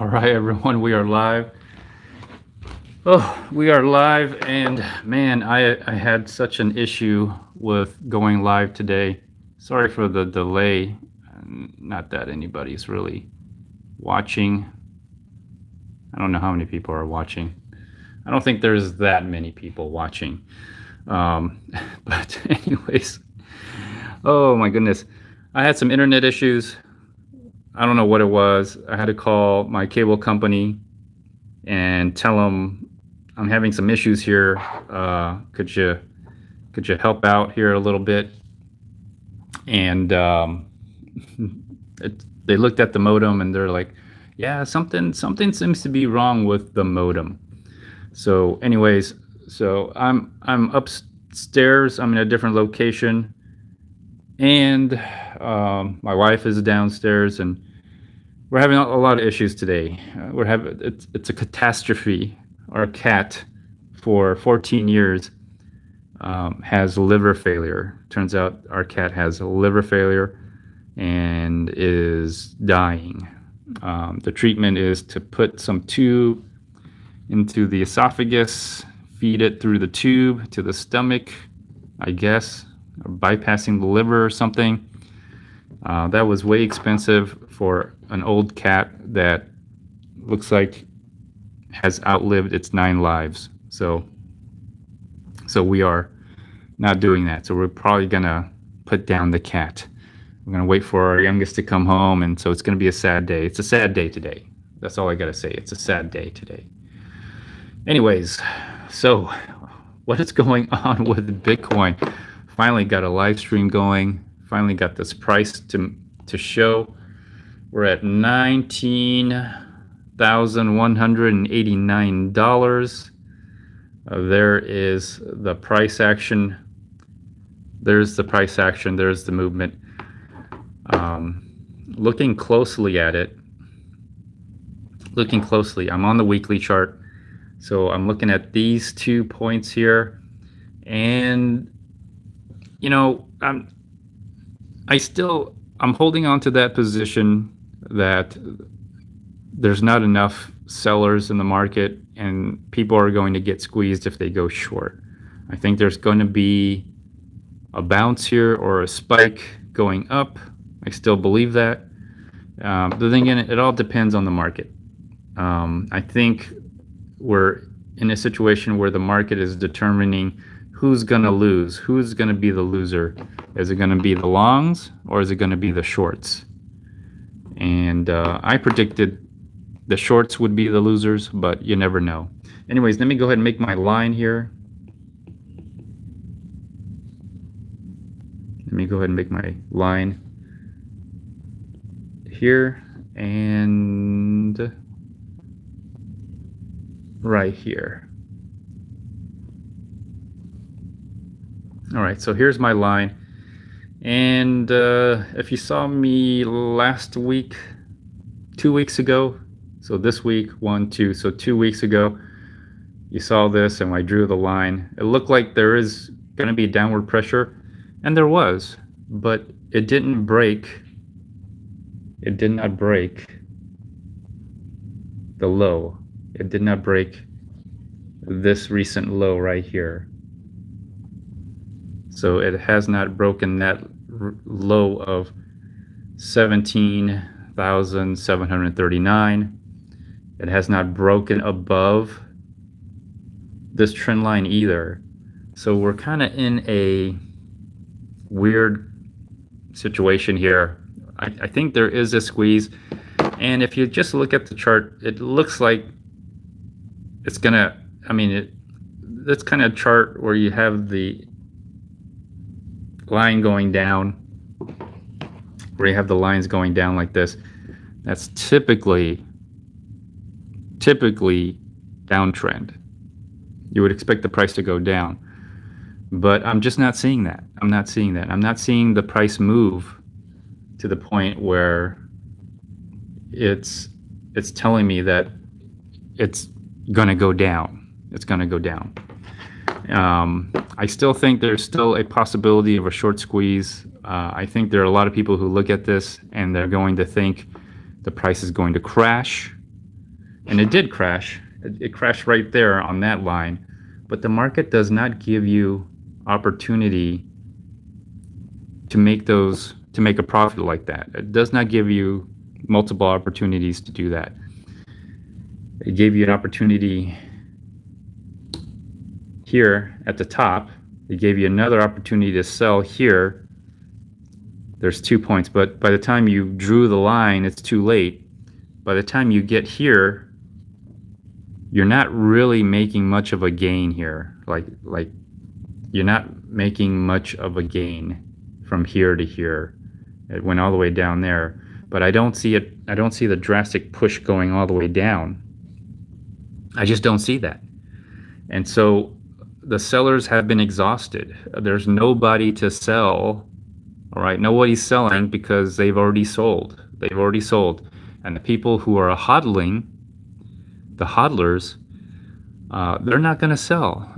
All right, everyone, we are live. Oh, we are live, and man, I had such an issue with going live today. Sorry for the delay. Not that anybody's really watching. I don't know how many people are watching. I don't think there's that many people watching. Um, but anyways, oh my goodness, I had some internet issues. I don't know what it was. I had to call my cable company and tell them I'm having some issues here. Could you help out here a little bit? And they looked at the modem and they're like, yeah, something seems to be wrong with the modem. So, anyways, I'm upstairs. I'm in a different location, and my wife is downstairs, and we're having a lot of issues today. It's a catastrophe. Our cat, for 14 years, has liver failure. Turns out our cat has a liver failure and is dying. The treatment is to put some tube into the esophagus, feed it through the tube to the stomach, I guess, or bypassing the liver or something. That was way expensive for an old cat that looks like has outlived its 9 lives. So we are not doing that. So we're probably gonna put down the cat. We're gonna wait for our youngest to come home, and so it's gonna be a sad day. It's a sad day today. That's all I gotta say. It's a sad day today. Anyways, so what is going on with Bitcoin? Finally got a live stream going. Finally got this price to show. We're at $19,189. There is the price action. There's the price action. There's the movement. Looking closely at it. Looking closely. I'm on the weekly chart. So I'm looking at these 2 points here. And, you know, I'm holding on to that position that there's not enough sellers in the market and people are going to get squeezed if they go short. I think there's going to be a bounce here or a spike going up. I still believe that. But then again, it all depends on the market. I think we're in a situation where the market is determining who's going to lose, who's going to be the loser. Is it going to be the longs or is it going to be the shorts? And I predicted the shorts would be the losers, but you never know. Anyways, let me go ahead and make my line here. Let me go ahead and make my line here and right here. All right, so here's my line. And if you saw me last week, 2 weeks ago, so this week, 1, 2, so 2 weeks ago, you saw this and I drew the line. It looked like there is going to be downward pressure, and there was, but it didn't break. It did not break the low. It did not break this recent low right here. So it has not broken that low of 17,739. It has not broken above this trend line either. So we're kind of in a weird situation here. I think there is a squeeze. And if you just look at the chart, it looks like it's gonna, that's kind of chart where you have the line going down, where you have the lines going down like this. That's typically downtrend. You would expect the price to go down, but I'm just not seeing that. I'm not seeing the price move to the point where it's telling me that it's gonna go down. It's gonna go down. I still think there's still a possibility of a short squeeze. I think there are a lot of people who look at this and they're going to think the price is going to crash. And it did crash. It crashed right there on that line. But the market does not give you opportunity to make a profit like that. It does not give you multiple opportunities to do that. It gave you an opportunity here at the top. It gave you another opportunity to sell here. There's 2 points, but by the time you drew the line, it's too late. By the time you get here, you're not really making much of a gain here. Like you're not making much of a gain from here to here. It went all the way down there, but I don't see it. I don't see the drastic push going all the way down. I just don't see that. And so the sellers have been exhausted. There's nobody to sell. All right, nobody's selling because they've already sold. They've already sold. And the people who are hodling, the hodlers, they're not going to sell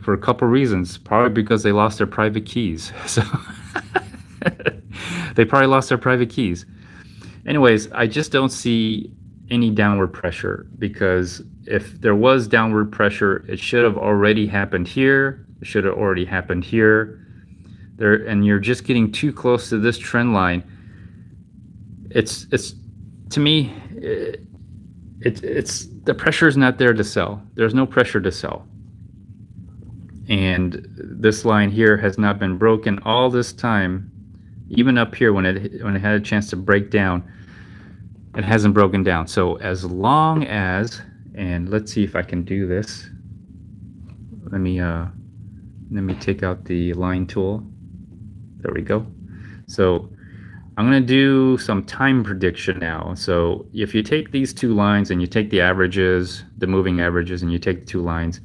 for a couple reasons. Probably because they lost their private keys. So they probably lost their private keys. Anyways, I just don't see any downward pressure, because if there was downward pressure, it should have already happened here. It should have already happened here. There, and you're just getting too close to this trend line. It's to me, it's the pressure is not there to sell. There's no pressure to sell. And this line here has not been broken all this time. Even up here when it had a chance to break down, it hasn't broken down. So as long as, and let's see if I can do this. Let me take out the line tool. There we go. So I'm going to do some time prediction now. So if you take these two lines and you take the averages, the moving averages, and you take the two lines,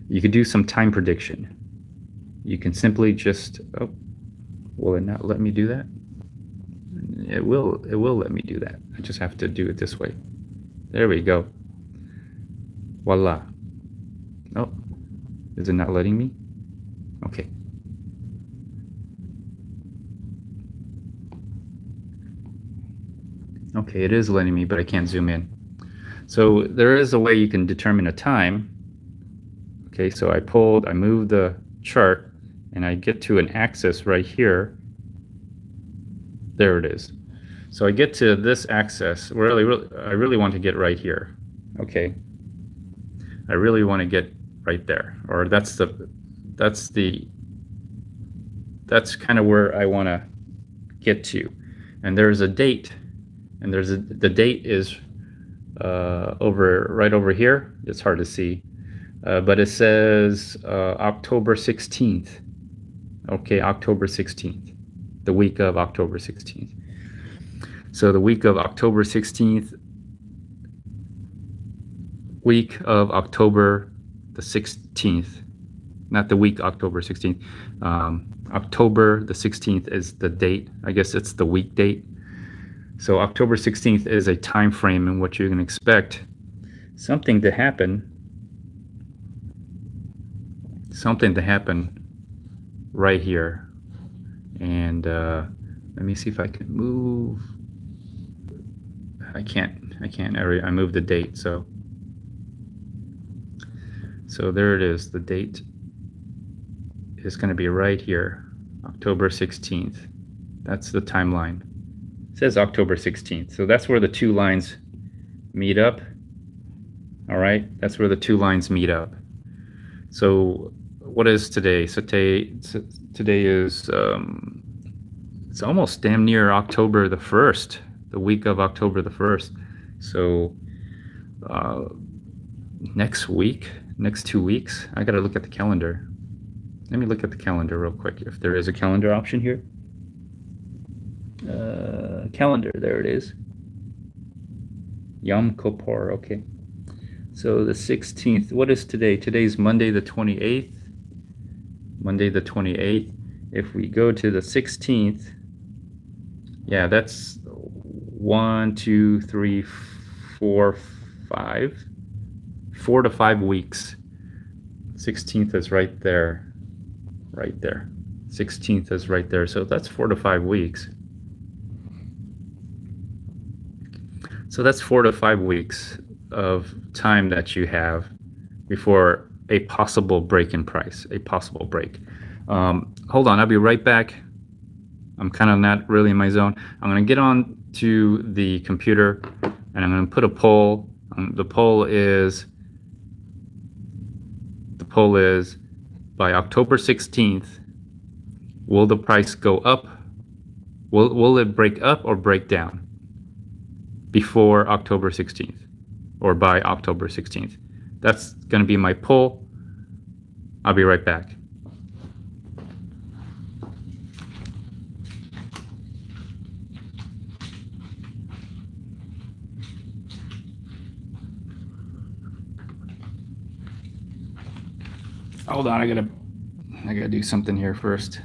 you could do some time prediction. You can simply just, oh, will it not let me do that? It will let me do that. I just have to do it this way. There we go. Voila. Oh, is it not letting me? Okay. Okay, it is letting me, but I can't zoom in. So there is a way you can determine a time. Okay, so I moved the chart, and I get to an axis right here. There it is. So I get to this axis. I really want to get right here. Okay. I really want to get right there, or that's kind of where I want to get to. And there's a date, and the date is right over here. It's hard to see, but it says October 16th. Okay, October 16th, the week of October 16th. So the week of October 16th, week of October the 16th, not the week October 16th. October the 16th is the date. I guess it's the week date. So October 16th is a time frame in which you can expect something to happen right here. And let me see if I can move. I can't. I moved the date. So there it is. The date is going to be right here, October 16th. That's the timeline. It says October 16th. So that's where the two lines meet up. All right, that's where the two lines meet up. So what is today? So today is it's almost damn near October the 1st, the week of October the 1st. So next 2 weeks, I got to look at the calendar. Let me look at the calendar real quick, if there is a calendar option here. Calendar, there it is. Yom Kippur, okay. So the 16th, what is today? Today's Monday the 28th. Monday the 28th. If we go to the 16th, yeah, that's 1, 2, 3, 4, 5. 4 to 5 weeks. 16th is right there. Right there. 16th is right there. So that's 4 to 5 weeks. So that's 4 to 5 weeks. of time that you have before a possible break in price, a possible break. Hold on, I'll be right back. I'm kind of not really in my zone. I'm going to get on to the computer and I'm going to put a poll. The poll is by October 16th, will the price go up? Will it break up or break down before October 16th or by October 16th? That's going to be my poll. I'll be right back. Hold on, I gotta do something here first.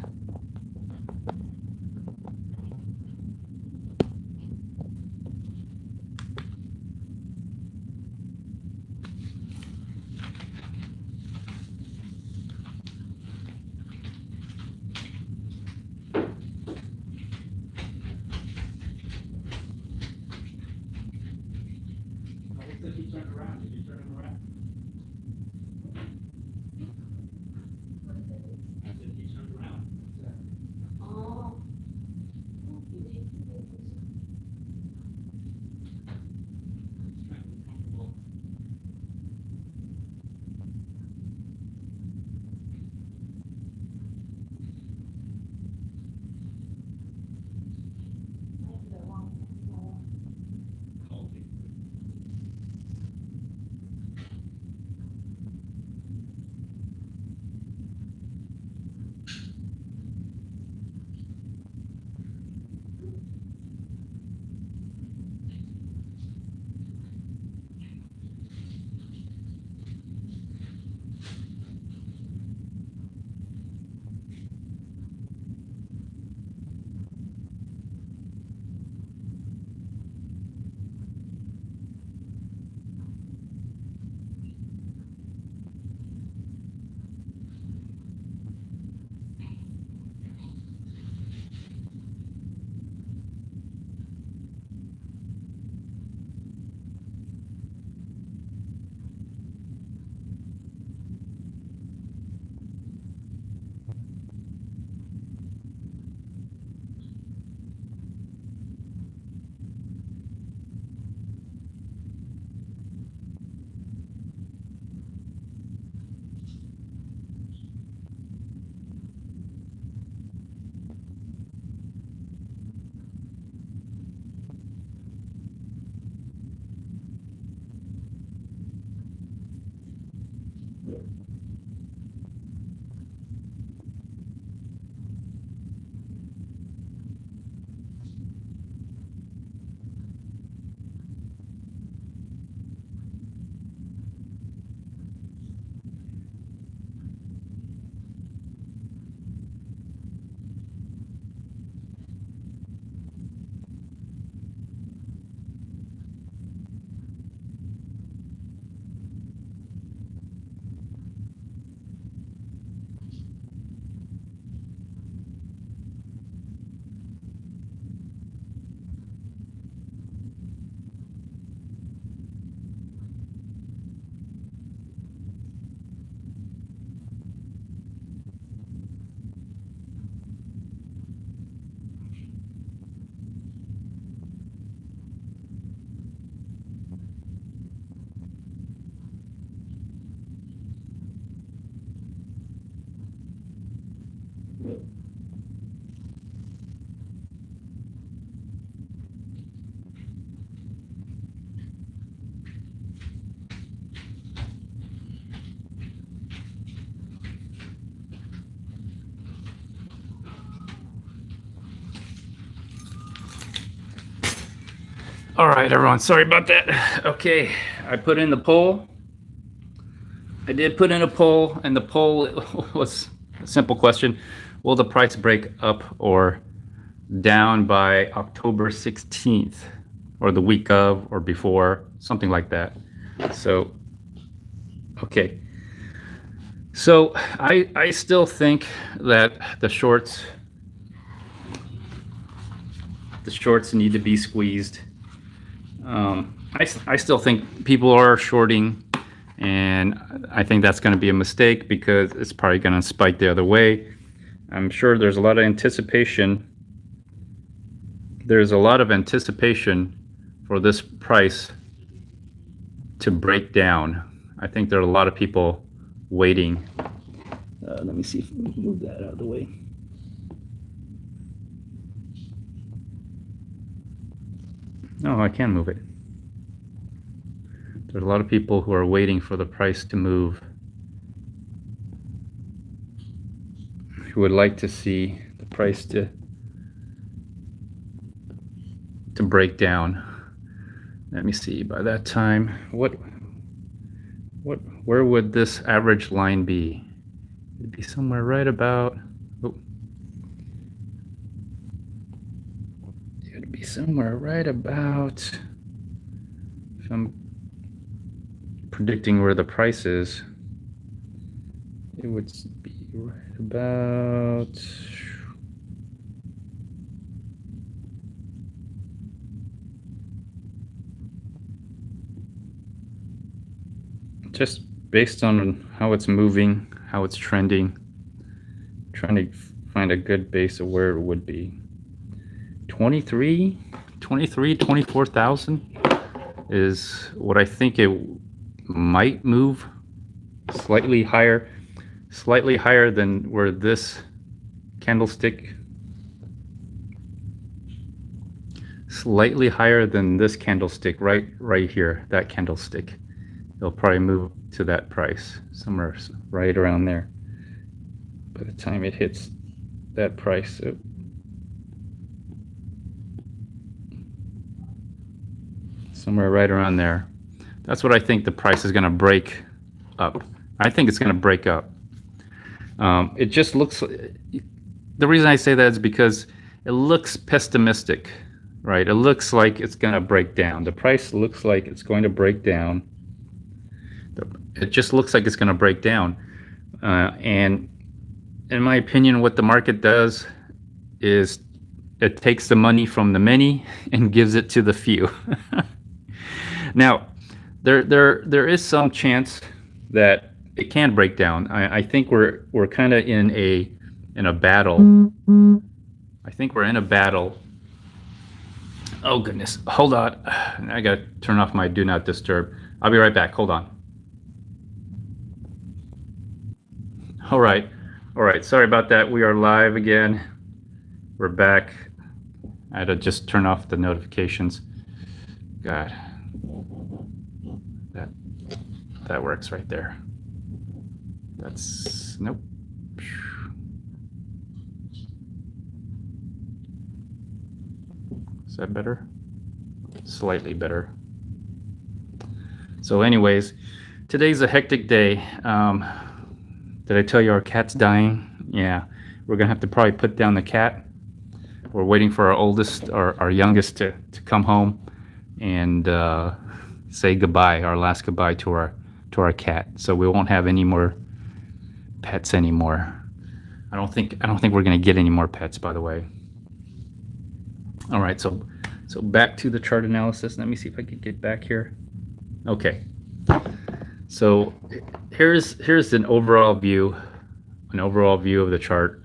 All right, everyone. Sorry about that. Okay, I put in the poll. I did put in a poll, and the poll was a simple question: will the price break up or down by October 16th, or the week of, or before, something like that? So, okay. So I still think that the shorts need to be squeezed. I still think people are shorting, and I think that's going to be a mistake because it's probably going to spike the other way. I'm sure there's a lot of anticipation. There's a lot of anticipation for this price to break down. I think there are a lot of people waiting. Let me see if we can move that out of the way. No, I can move it. There's a lot of people who are waiting for the price to move, who would like to see the price to break down. Let me see, by that time, where would this average line be? It'd be somewhere right about, it'd be somewhere right about, if I'm predicting where the price is, it would be right about, just based on how it's moving, how it's trending, trying to find a good base of where it would be. 24,000 is what I think it might move. Slightly higher than where this candlestick, slightly higher than this candlestick right here, that candlestick. It'll probably move to that price, somewhere right around there. By the time it hits that price, somewhere right around there. That's what I think the price is going to break up. I think it's going to break up. It just looks, the reason I say that is because it looks pessimistic, right? It looks like it's going to break down. The price looks like it's going to break down. It just looks like it's going to break down. And in my opinion, what the market does is it takes the money from the many and gives it to the few. Now, there is some chance that it can break down. I think we're kind of in a battle. I think we're in a battle. Oh goodness, hold on. I gotta turn off my do not disturb. I'll be right back. Hold on. All right. Sorry about that. We are live again. We're back. I had to just turn off the notifications. God, that works right there. That's nope. Is that better? Slightly better. So, anyways, today's a hectic day. Did I tell you our cat's dying? Yeah, we're gonna have to probably put down the cat. We're waiting for our oldest, or our youngest, to come home and say goodbye, our last goodbye to our cat. So we won't have any more pets anymore. I don't think we're gonna get any more pets, by the way. All right, so back to the chart analysis. Let me see if I can get back here. Okay. So here's an overall view of the chart.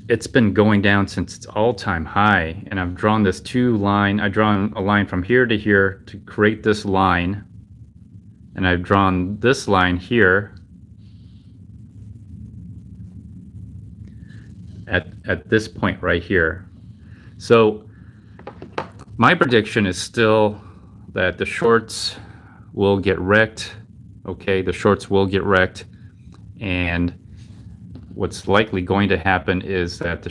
It's been going down since its all-time high, and I've drawn this I've drawn a line from here to here to create this line, and I've drawn this line here at this point right here. So my prediction is still that the shorts will get wrecked. Okay, the shorts will get wrecked, and what's likely going to happen is that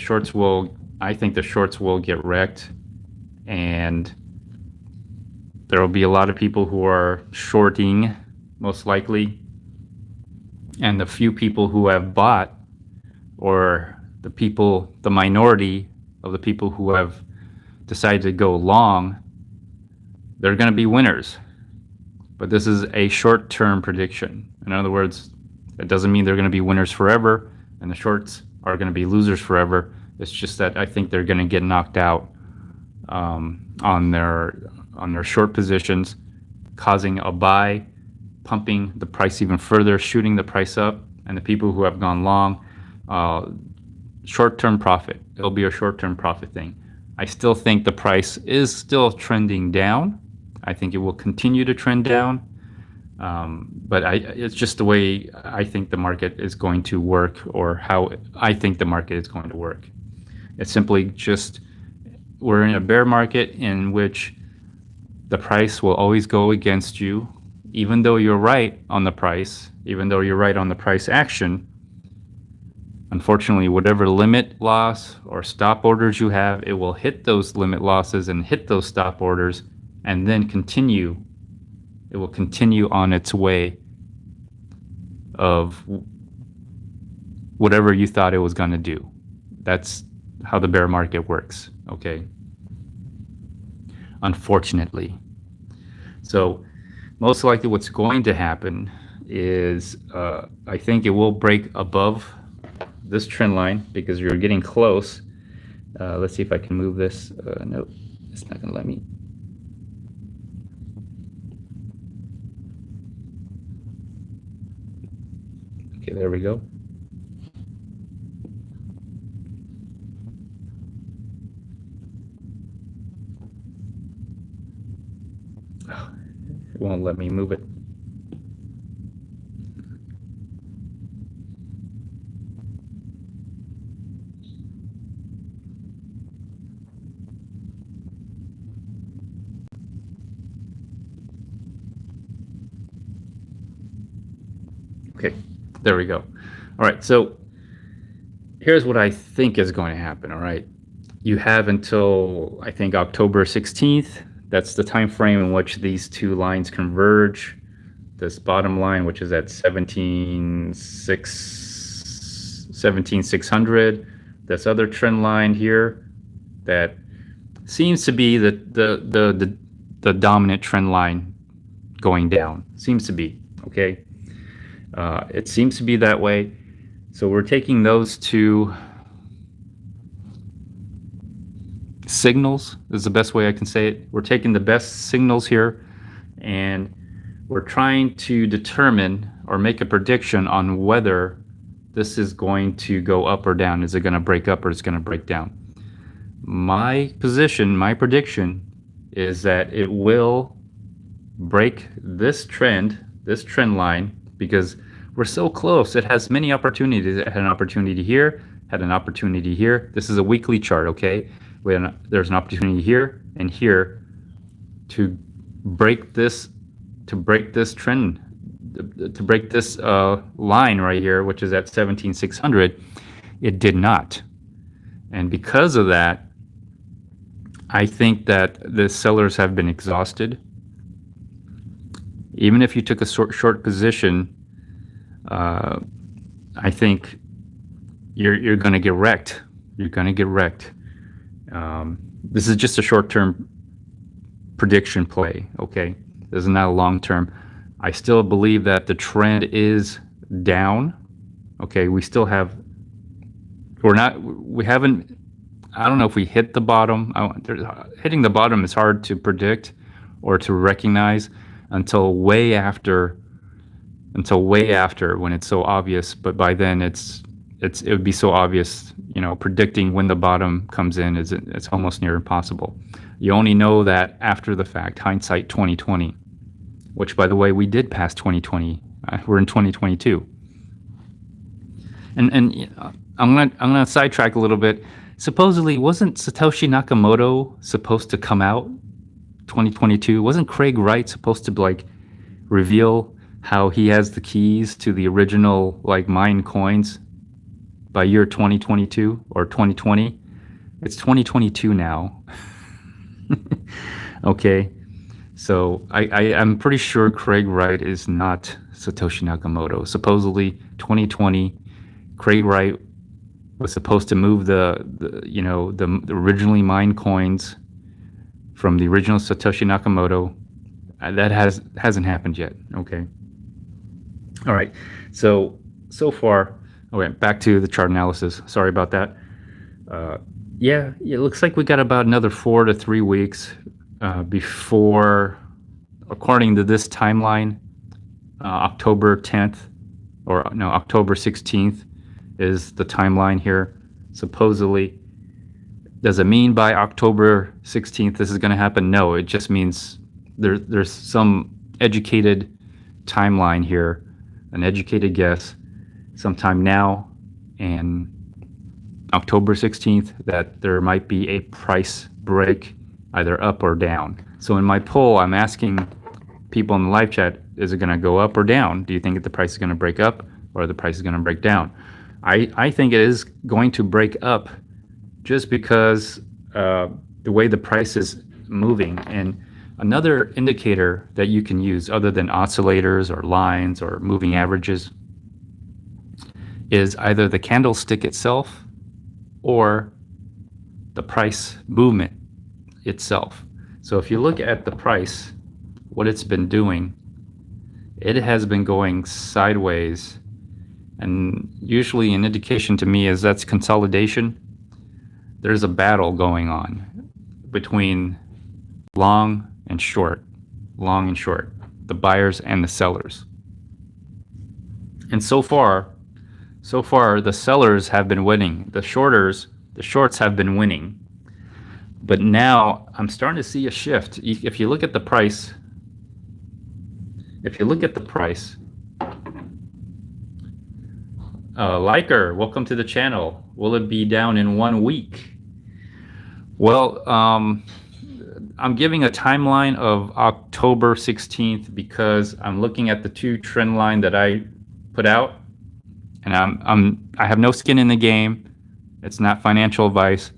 I think the shorts will get wrecked, and there will be a lot of people who are shorting, most likely, and the few people who have bought, or the minority of the people who have decided to go long, they're going to be winners. But this is a short-term prediction. In other words, it doesn't mean they're going to be winners forever, and the shorts are going to be losers forever. It's just that I think they're going to get knocked out on their short positions, causing a buy, pumping the price even further, shooting the price up, and the people who have gone long, short-term profit. It'll be a short-term profit thing. I still think the price is still trending down. I think it will continue to trend down. But it's just the way I think the market is going to work, or how I think the market is going to work. It's simply just we're in a bear market in which the price will always go against you, even though you're right on the price, even though you're right on the price action. Unfortunately, whatever limit loss or stop orders you have, it will hit those limit losses and hit those stop orders, and then continue. It will continue on its way of whatever you thought it was going to do. That's how the bear market works, okay? Unfortunately. So most likely what's going to happen is I think it will break above this trend line because you're getting close. Let's see if I can move this. No, it's not going to let me. Okay, there we go. It won't let me move it. Okay, there we go. All right, so here's what I think is going to happen, all right? You have until, I think, October 16th. That's the time frame in which these two lines converge. This bottom line, which is at 17,600. This other trend line here that seems to be the dominant trend line going down. Seems to be, okay? It seems to be that way. So we're taking those two signals, is the best way I can say it. We're taking the best signals here, and we're trying to determine or make a prediction on whether this is going to go up or down. Is it going to break up or is it going to break down? My position, my prediction is that it will break this trend line, because we're so close. It has many opportunities. It had an opportunity here, had an opportunity here. This is a weekly chart, okay? There's an opportunity here and here to break this trend, to break this line right here, which is at 17,600. It did not. And because of that, I think that the sellers have been exhausted. Even if you took a short position, I think you're going to get wrecked. You're going to get wrecked. This is just a short-term prediction play, okay? This is not a long-term. I still believe that the trend is down, okay? We haven't, I don't know if we hit the bottom. Hitting the bottom is hard to predict or to recognize until way after when it's so obvious. But by then it would be so obvious, predicting when the bottom comes in it's almost near impossible. You only know that after the fact, hindsight 2020, which, by the way, we did pass 2020. We're in 2022. And I'm gonna sidetrack a little bit. Supposedly, wasn't Satoshi Nakamoto supposed to come out 2022? Wasn't Craig Wright supposed to reveal how he has the keys to the original mine coins by year 2022 or 2020? It's 2022 now. Okay, so I'm pretty sure Craig Wright is not Satoshi Nakamoto. Supposedly 2020, Craig Wright was supposed to move the originally mined coins from the original Satoshi Nakamoto. That hasn't happened yet. Okay. All right. So far, okay. Back to the chart analysis. Sorry about that. Yeah, it looks like we got about another 4 to 3 weeks before, according to this timeline, October 10th, or no, October 16th is the timeline here, supposedly. Does it mean by October 16th this is going to happen? No, it just means there's some educated timeline here, an educated guess, sometime now and October 16th, that there might be a price break, either up or down. So in my poll, I'm asking people in the live chat, is it going to go up or down? Do you think that the price is going to break up or the price is going to break down? I think it is going to break up, just because the way the price is moving. And another indicator that you can use other than oscillators or lines or moving averages is either the candlestick itself or the price movement itself. So if you look at the price, what it's been doing, it has been going sideways, and usually an indication to me is that's consolidation. There's a battle going on between long and short, the buyers and the sellers. And so far the sellers have been winning. The shorts have been winning. But now I'm starting to see a shift. If you look at the price, Liker, welcome to the channel. Will it be down in 1 week? Well, I'm giving a timeline of October 16th because I'm looking at the two trend line that I put out, and I have no skin in the game. It's not financial advice.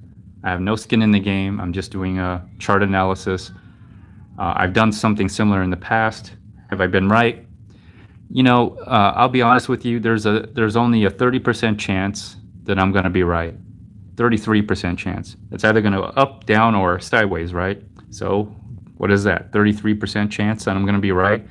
I have no skin in the game. I'm just doing a chart analysis. I've done something similar in the past. Have I been right? I'll be honest with you. There's only a 30% chance that I'm going to be right. 33% chance. It's either going to up, down, or sideways, right? So what is that? 33% chance that I'm going to be right.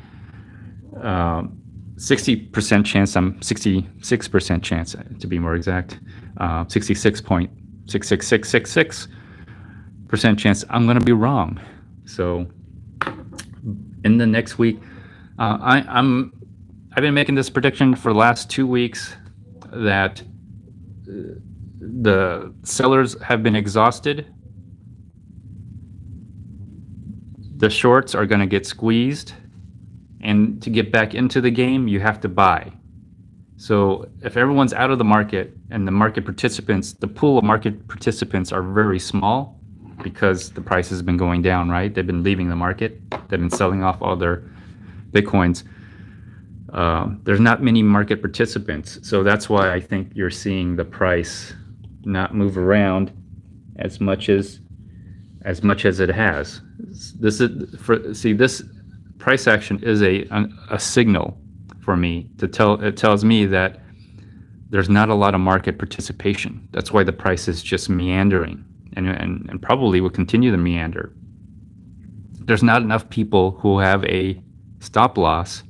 60% chance, 66% chance to be more exact. 66.66666% chance I'm going to be wrong. So in the next week, I've been making this prediction for the last 2 weeks that the sellers have been exhausted. The shorts are going to get squeezed, and to get back into the game, you have to buy. So if everyone's out of the market and the market participants, the pool of market participants are very small because the price has been going down, right? They've been leaving the market. They've been selling off all their Bitcoins. There's not many market participants. So that's why I think you're seeing the price not move around as much as it has. This price action is a signal for me to tell. It tells me that there's not a lot of market participation. That's why the price is just meandering, and probably will continue to meander. There's not enough people who have a stop loss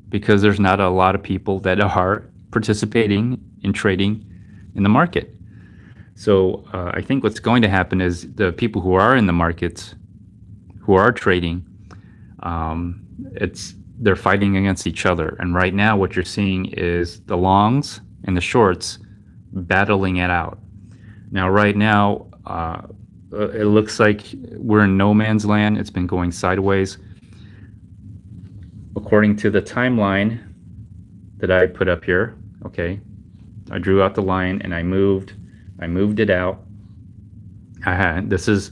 because there's not a lot of people that are participating in trading in the market. So I think what's going to happen is the people who are in the markets, who are trading, they're fighting against each other. And right now what you're seeing is the longs and the shorts battling it out. Now, right now, it looks like we're in no man's land. It's been going sideways. According to the timeline that I put up here, okay, I drew out the line and I moved it out. This is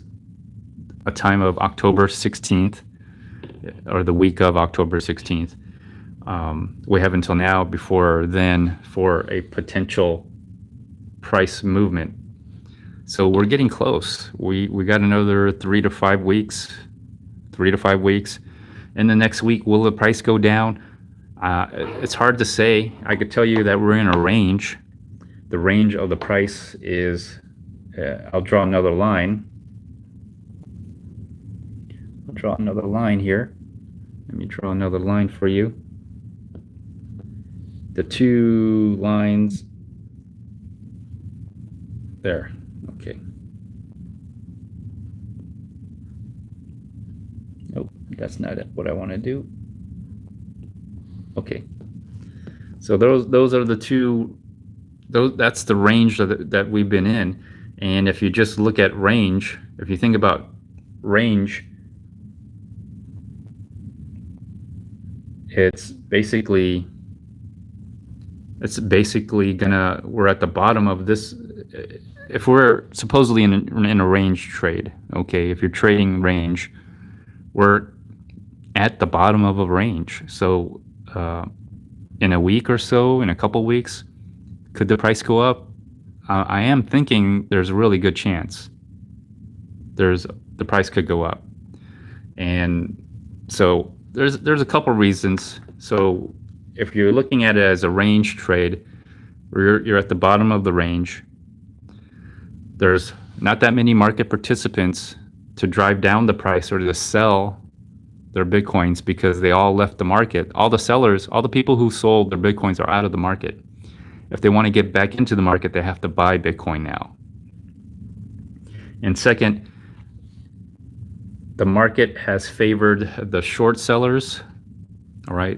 a time of October 16th, or the week of October 16th. We have until now, before then, for a potential price movement. So we're getting close. We got another 3 to 5 weeks. In the next week, will the price go down? It's hard to say. I could tell you that we're in a range. The range of the price is, I'll draw another line. I'll draw another line here. Let me draw another line for you. The two lines there. Okay. Nope, that's not what I want to do. Okay, so those are the two. That's the range that we've been in, and if you just look at range, if you think about range, it's basically gonna, we're at the bottom of this. If we're supposedly in a range trade, okay, if you're trading range, we're at the bottom of a range. So in a week or so, in a couple weeks, could the price go up? I am thinking there's a really good chance the price could go up. And so there's a couple reasons. So if you're looking at it as a range trade, you're at the bottom of the range. There's not that many market participants to drive down the price or to sell their Bitcoins because they all left the market. All the sellers, all the people who sold their Bitcoins are out of the market. If they want to get back into the market, they have to buy Bitcoin now. And second, the market has favored the short sellers. All right.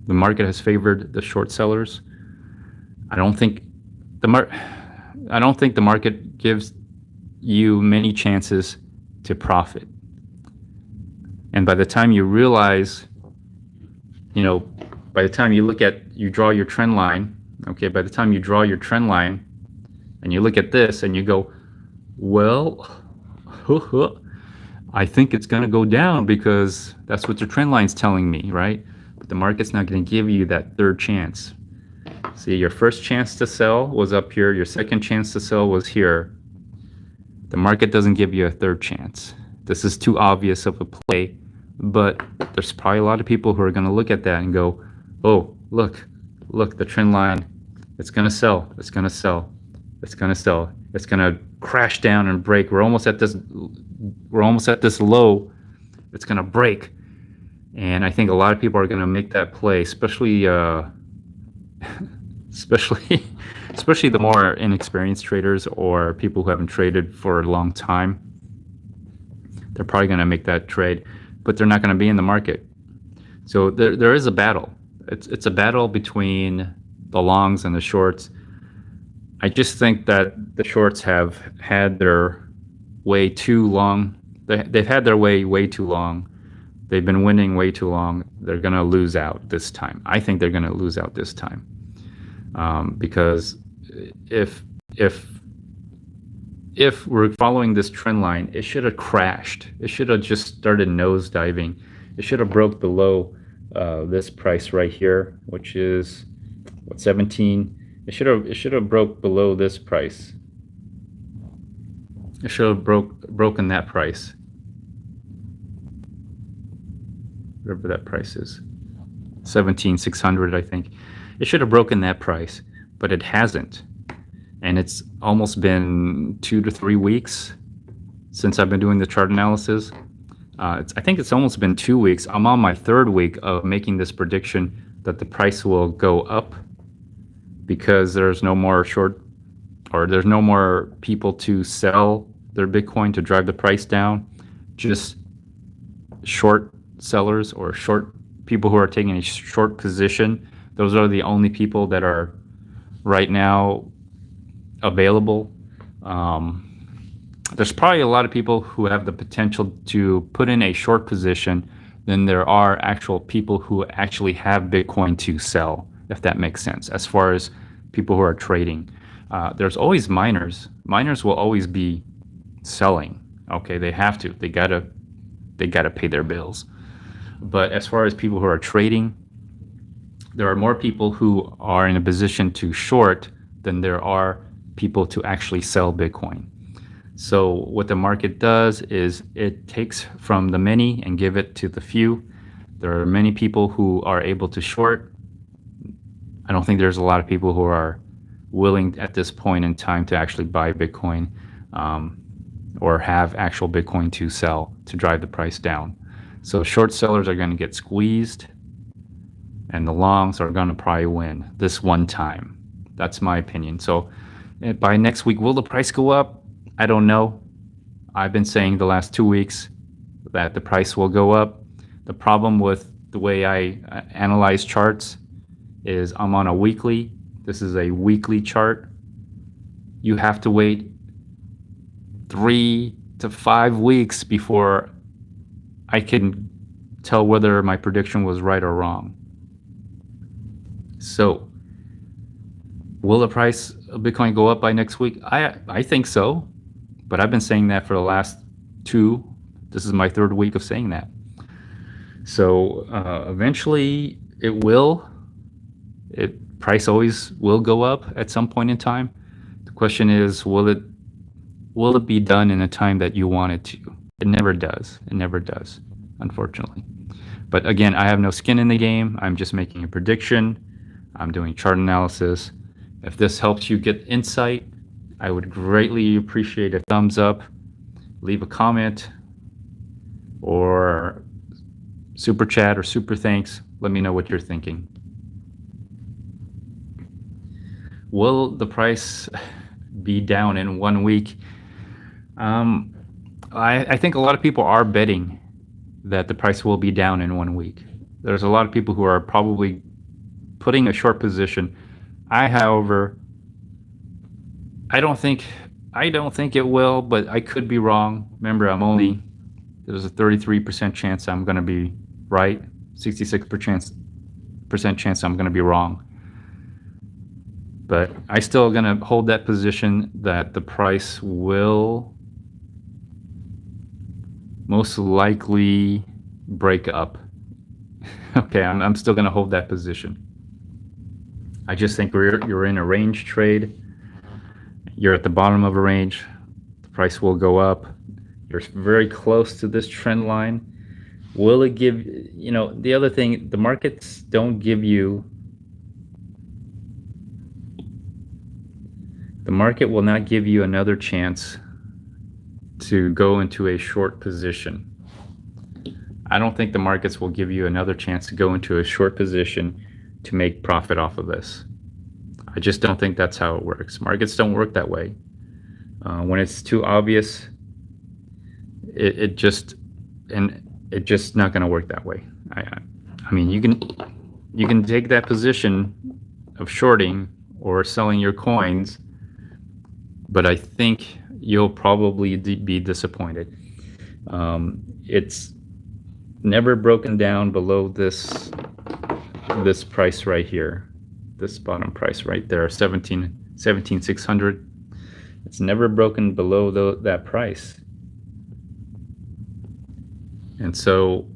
The market has favored the short sellers. I don't think the market gives you many chances to profit. And by the time you realize, by the time you draw your trend line, okay, by the time you draw your trend line and you look at this and you go, well, I think it's going to go down because that's what your trend line's telling me, right? But the market's not going to give you that third chance. See, your first chance to sell was up here. Your second chance to sell was here. The market doesn't give you a third chance. This is too obvious of a play, but there's probably a lot of people who are going to look at that and go, oh, look, the trend line, it's going to sell, it's going to sell, it's going to sell, it's going to crash down and break. We're almost at this low. It's going to break. And I think a lot of people are going to make that play, especially the more inexperienced traders or people who haven't traded for a long time. They're probably going to make that trade, but they're not going to be in the market. So there is a battle. It's a battle between the longs and the shorts. I just think that the shorts have had their way too long. They've had their way too long. They've been winning way too long. They're going to lose out this time. I think they're going to lose out this time. Because if we're following this trend line, it should have crashed. It should have just started nosediving. It should have broke below this price right here, which is 17. It should have broke below this price. It should have broken that price, whatever that price is, 17,600, I think. It should have broken that price, but it hasn't. And it's almost been 2 to 3 weeks since I've been doing the chart analysis. I think it's almost been 2 weeks. I'm on my third week of making this prediction that the price will go up because there's no more there's no more people to sell their Bitcoin to drive the price down. Just short sellers or short people who are taking a short position. Those are the only people that are right now available. There's probably a lot of people who have the potential to put in a short position than there are actual people who actually have Bitcoin to sell, if that makes sense. As far as people who are trading, there's always miners. Miners will always be selling. Okay, they have to. They gotta pay their bills. But as far as people who are trading, there are more people who are in a position to short than there are people to actually sell Bitcoin. So what the market does is it takes from the many and give it to the few. There are many people who are able to short. I don't think there's a lot of people who are willing at this point in time to actually buy Bitcoin or have actual Bitcoin to sell to drive the price down. So short sellers are going to get squeezed and the longs are going to probably win this one time. That's my opinion. So by next week, will the price go up? I don't know. I've been saying the last 2 weeks, that the price will go up. The problem with the way I analyze charts is I'm on a weekly. This is a weekly chart. You have to wait 3 to 5 weeks before I can tell whether my prediction was right or wrong. So, will the price of Bitcoin go up by next week? I think so, but I've been saying that for the last this is my 3rd week of saying that. So eventually it will. Price always will go up at some point in time. The question is, will it be done in a time that you want it to? It never does. It never does, unfortunately. But again, I have no skin in the game. I'm just making a prediction. I'm doing chart analysis. If this helps you get insight, I would greatly appreciate a thumbs up. Leave a comment or super chat or super thanks. Let me know what you're thinking. Will the price be down in 1 week? I think a lot of people are betting that the price will be down in 1 week. There's a lot of people who are probably putting a short position. However, I don't think it will, but I could be wrong. Remember, there's a 33% chance I'm going to be right, 66% chance I'm going to be wrong. But I still going to hold that position that the price will most likely break up. Okay, I'm still going to hold that position. I just think you're in a range trade. You're at the bottom of a range. The price will go up. You're very close to this trend line. Will it give, the other thing, the markets don't give you, the market will not give you another chance to go into a short position. I don't think the markets will give you another chance to go into a short position to make profit off of this. I just don't think that's how it works. Markets don't work that way. When it's too obvious, it's just not going to work that way. I mean, you can take that position of shorting or selling your coins, but I think you'll probably be disappointed. It's never broken down below this price right here, this bottom price right there, 17,600. It's never broken below that price. And so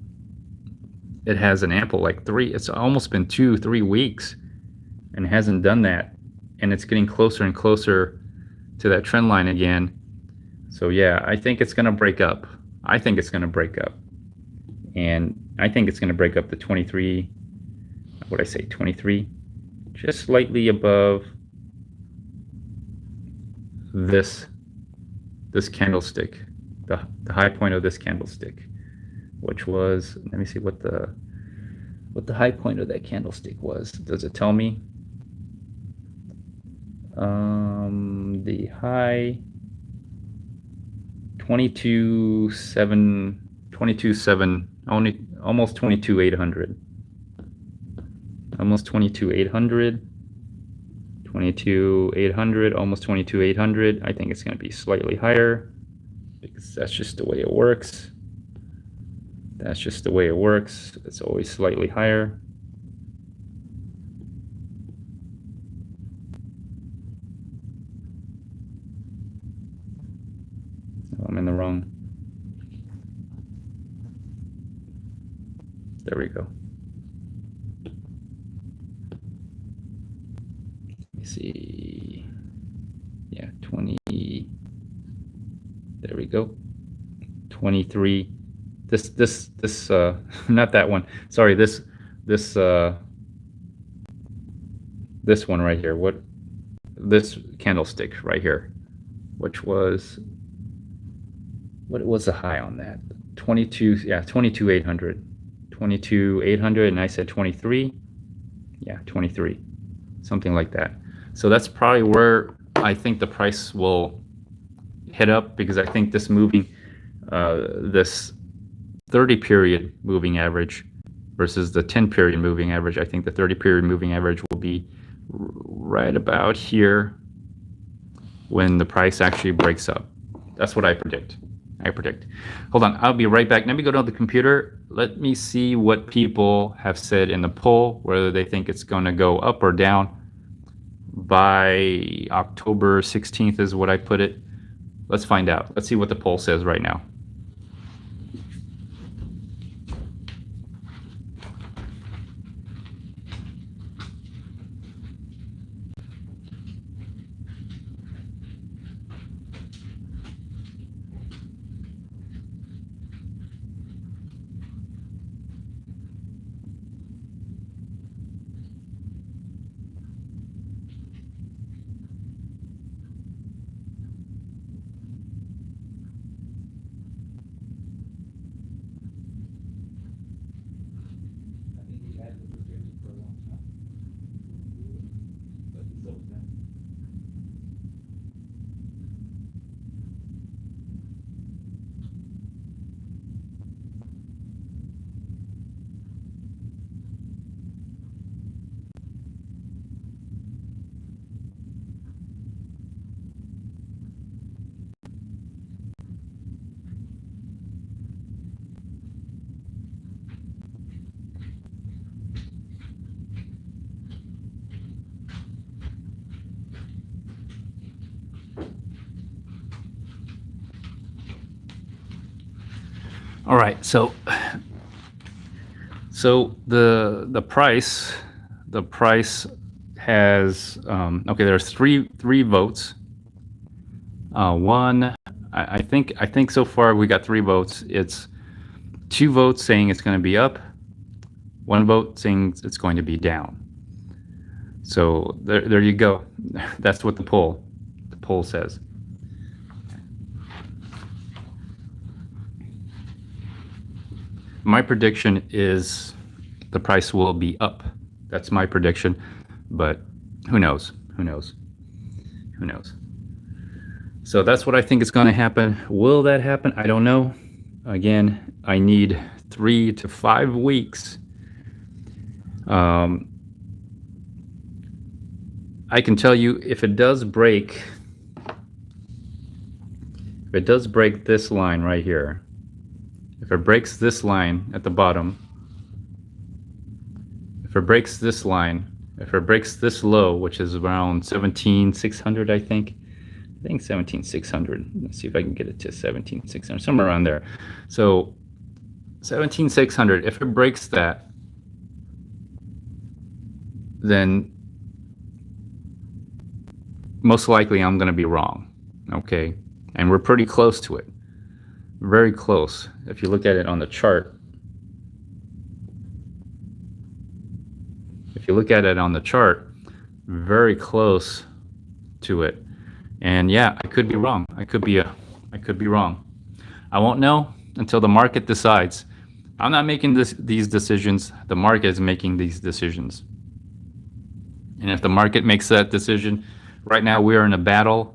it has an ample it's almost been 2-3 weeks and hasn't done that. And it's getting closer and closer to that trend line again. So yeah, I think it's going to break up. I think it's going to break up. And I think it's going to break up to 23, what I say, 23, just slightly above this candlestick, the high point of this candlestick, which was, let me see what the high point of that candlestick was. Does it tell me? The high 22.7, only almost 22,800. Almost 22,800. 22,800, almost 22,800. I think it's going to be slightly higher because that's just the way it works. That's just the way it works. It's always slightly higher. Oh, I'm in the wrong. There we go. Let me see. Yeah, 20. There we go. 23. This not that one. Sorry, this one right here. This candlestick right here, which was, what was the high on that? 22, yeah, 22,800. 22,800, and I said 23. Yeah, 23. Something like that. So that's probably where I think the price will hit up, because I think this moving 30 period moving average versus the 10 period moving average. I think the 30 period moving average will be right about here when the price actually breaks up. That's what I predict. Hold on, I'll be right back. Let me go to the computer. Let me see what people have said in the poll, whether they think it's going to go up or down by October 16th is what I put it. Let's find out. Let's see what the poll says right now. All right, so the price has okay. There's three votes. One, I think so far we got 3 votes. It's 2 votes saying it's going to be up, 1 vote saying it's going to be down. So there you go. That's what the poll says. My prediction is the price will be up. That's my prediction, but who knows? So that's what I think is going to happen. Will that happen? I don't know. Again, I need 3 to 5 weeks. I can tell you if it does break this line right here, if it breaks this line at the bottom, if it breaks this line, if it breaks this low, which is around 17,600, I think 17,600. Let's see if I can get it to 17,600, somewhere around there. So 17,600, if it breaks that, then most likely I'm going to be wrong, okay? And we're pretty close to it. Very close. If you look at it on the chart, very close to it. And yeah, I could be wrong. I could be wrong. I won't know until the market decides. I'm not making these decisions. The market is making these decisions. And if the market makes that decision, right now we are in a battle.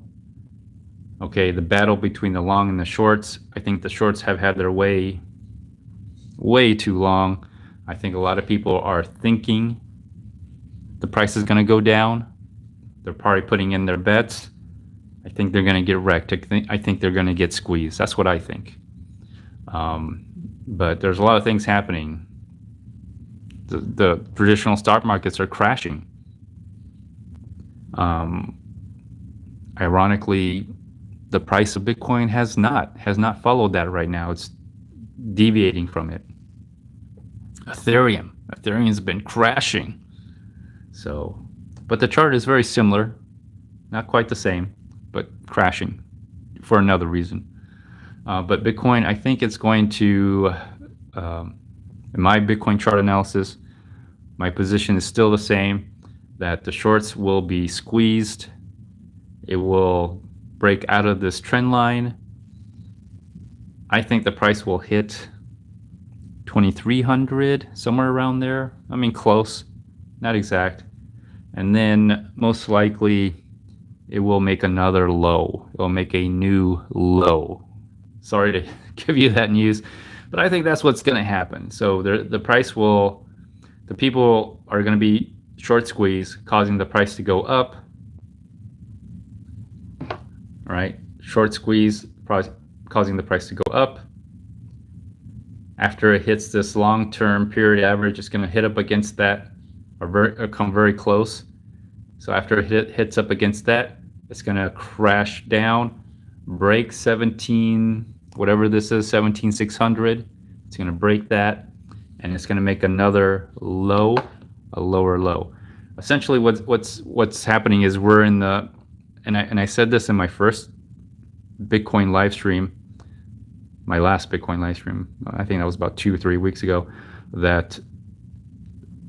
Okay, the battle between the long and the shorts. I think the shorts have had their way too long. I think a lot of people are thinking the price is going to go down. They're probably putting in their bets. I think they're going to get wrecked. I think they're going to get squeezed. That's what I think. But there's a lot of things happening. The traditional stock markets are crashing. Ironically, the price of Bitcoin has not followed that right now. It's deviating from it. Ethereum's been crashing. So, but the chart is very similar, not quite the same, but crashing for another reason. But Bitcoin, I think it's going to, in my Bitcoin chart analysis, my position is still the same, that the shorts will be squeezed. It will break out of this trend line. I think the price will hit 2,300, somewhere around there. I mean, close, not exact. And then most likely it will make another low. It will make a new low. Sorry to give you that news, But I think that's what's going to happen. So the people are going to be short squeeze, causing the price to go up. All right, short squeeze causing the price to go up. After it hits this long-term period average, it's going to hit up against that, or come very close. So after it hits up against that, it's going to crash down, break 17, whatever this is, 17,600. It's going to break that, and it's going to make another low, a lower low. Essentially, what's happening is we're in the, and I said this in my first Bitcoin live stream, my last Bitcoin live stream. I think that was about 2 or 3 weeks ago. That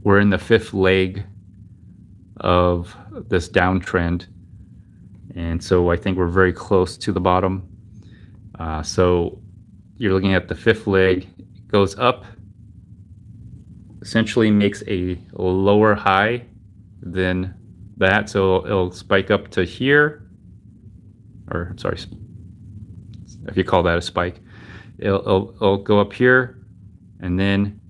we're in the fifth leg of this downtrend, and so I think we're very close to the bottom. So you're looking at the fifth leg, goes up, essentially makes a lower high than that, so it'll spike up to here, or I'm sorry, if you call that a spike, it'll go up here and then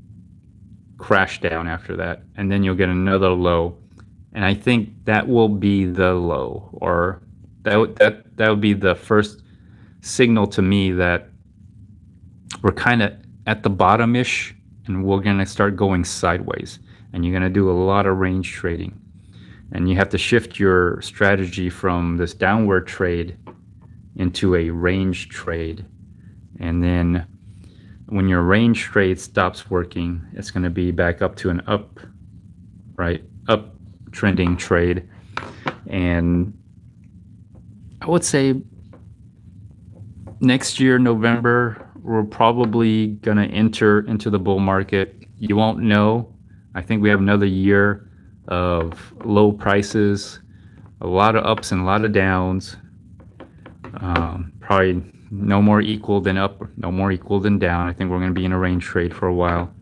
crash down after that, and then you'll get another low, and I think that will be the low, or that would be the first signal to me that we're kind of at the bottom-ish, and we're going to start going sideways, and you're going to do a lot of range trading, and you have to shift your strategy from this downward trade into a range trade. And then when your range trade stops working, it's going to be back up to an up trending trade. And I would say next year, November, we're probably going to enter into the bull market. You won't know. I think we have another year of low prices, a lot of ups and a lot of downs. Probably no more equal than up, no more equal than down. I think we're going to be in a range trade for a while.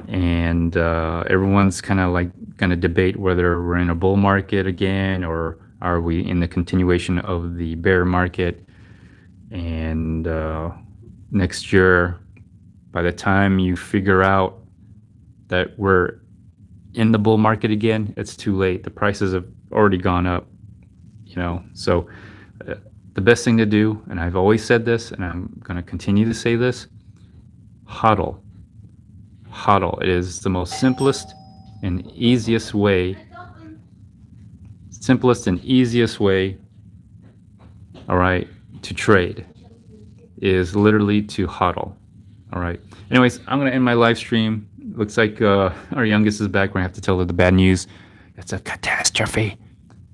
And everyone's kind of like going to debate whether we're in a bull market again, or are we in the continuation of the bear market. And next year, by the time you figure out that we're in the bull market again, it's too late. The prices have already gone up, so the best thing to do, and I've always said this, and I'm going to continue to say this, hodl. It is the most simplest and easiest way, all right, to trade, is literally to hodl. All right. Anyways, I'm going to end my live stream. Looks like our youngest is back. We're going to have to tell her the bad news. It's a catastrophe.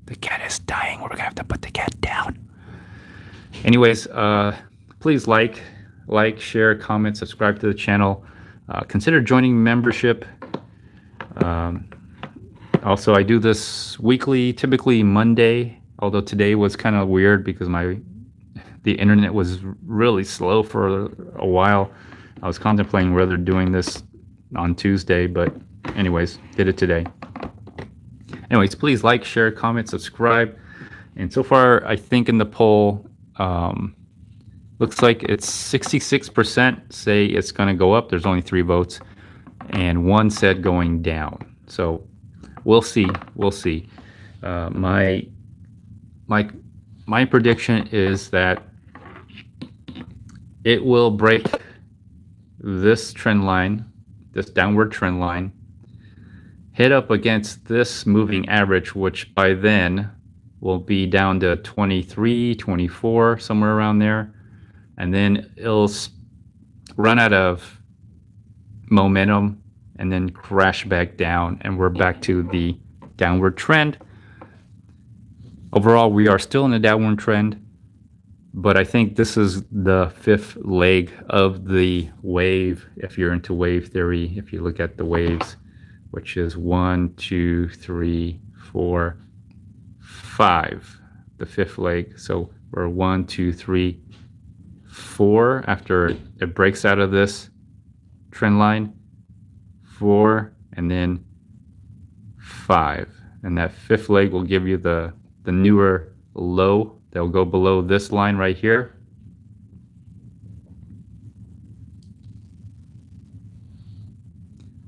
The cat is dying. We're going to have to put the cat down. Anyways, please like, share, comment, subscribe to the channel. Consider joining membership. Also, I do this weekly, typically Monday, although today was kind of weird because the internet was really slow for a while. I was contemplating whether doing this on Tuesday, but anyways, did it today. Anyways, please like, share, comment, subscribe. And so far, I think in the poll, looks like it's 66% say it's going to go up. There's only 3 votes, and 1 said going down. So we'll see. My prediction is that it will break this trend line, this downward trend line, hit up against this moving average, which by then will be down to 23, 24, somewhere around there. And then it'll run out of momentum and then crash back down, and we're back to the downward trend. Overall, we are still in a downward trend, but I think this is the 5th leg of the wave. If you're into wave theory, if you look at the waves, which is 1, 2, 3, 4, 5, the 5th leg. So we're 1, 2, 3, 4 after it breaks out of this trend line, 4, and then 5, and that 5th leg will give you the newer low. They'll go below this line right here,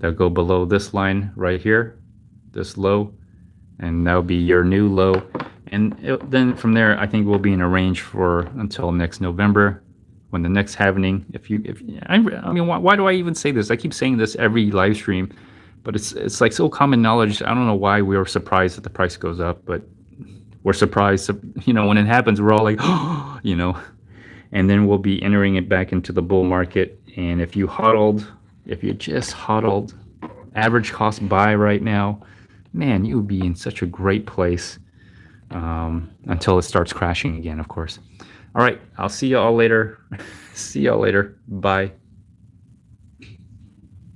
They'll go below this line right here, this low, and that'll be your new low. And then from there, I think we'll be in a range for until next November, when the next halvening. I mean, why do I even say this? I keep saying this every live stream, but it's like so common knowledge. I don't know why we were surprised that the price goes up, but we're surprised. When it happens, we're all like, oh, and then we'll be entering it back into the bull market. And if you just hodled, average cost buy right now, man, you would be in such a great place until it starts crashing again, of course. All right, I'll see you all later. See y'all later. Bye.